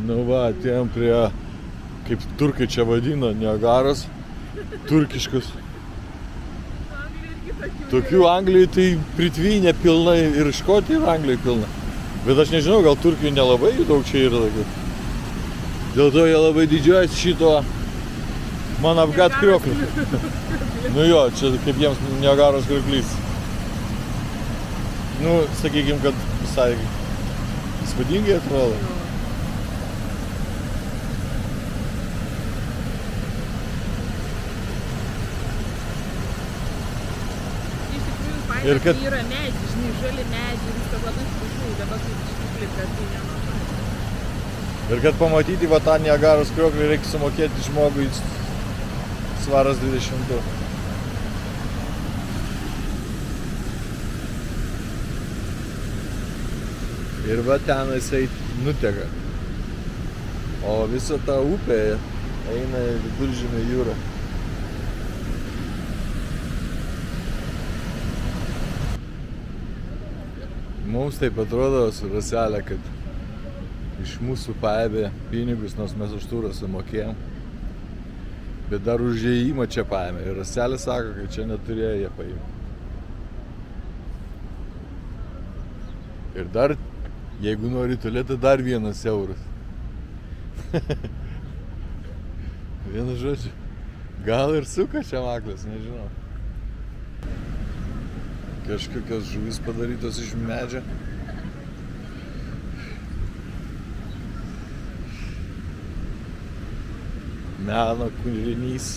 Nu va, atėjom prie, kaip turkai čia vadina, Niagaros, turkiškus. Tokių Anglijai tai pritvynė pilnai ir Škotijai ir Anglijai pilna. Bet aš nežinau, gal Turkijai nelabai daug čia yra tokių. Dėl to jie labai didžiuojasi šito Manavgat kriokliu. Nu jo, čia kaip jiems Niagaros krioklys. Nu, sakykim, kad visai įspūdingai atrodo. Ir kad yra medžiai, žinai, žali medžiai, viskas labai spūšų, dabar kaip išplikas, tai nemažai. Ir kad pamatyti va tą Niagaros krioklį reikia sumokėti žmogui svaras 22. Ir va ten jisai nuteka. O visa ta upė eina į Viduržemio jūrą. Mums taip atrodo su Raselė, kad iš mūsų paėmė pinigus, nors mes už turą sumokėjom. Bet dar už įėjimą čia paėmė. Ir Raselė sako, kad čia neturėjo jie paimti. Ir dar, jeigu nori tualetą, dar 1 euras. Vienu žodžiu, gal ir suka čia maklas, nežinau. Kažkokios žuvis padarytos iš medžio. Meno kūrinys.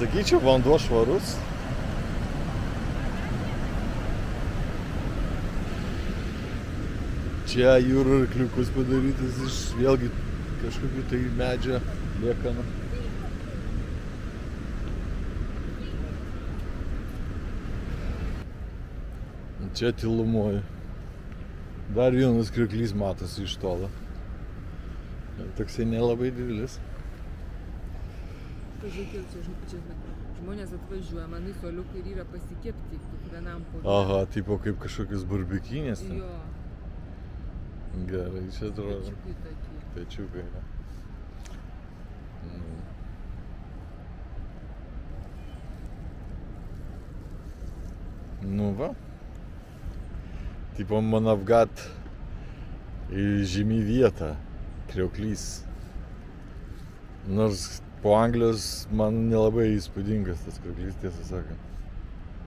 Sakyčiau, vanduo švarus. Čia jūrų arkliukus padarytas iš vėlgi kažkokių tai medžio liekanų. Čia tylumoji. Dar vienas krioklys matosi iš tolo. Toksai nelabai didelis. Pažiūrėkit, čia žmonės atvažiuoja, manai suoliukai ir yra pasikepti kiekvienam po. Aha, tipo kaip kažkokios barbekinės. Jo. Gerai, čia atrodo. Pečiukai tokie. Pečiukai, ne? Nu va. Tipo Manavgat žymi vieta, krioklys. Nors po Anglijos man nelabai įspūdingas tas krioklys, tiesą sakant.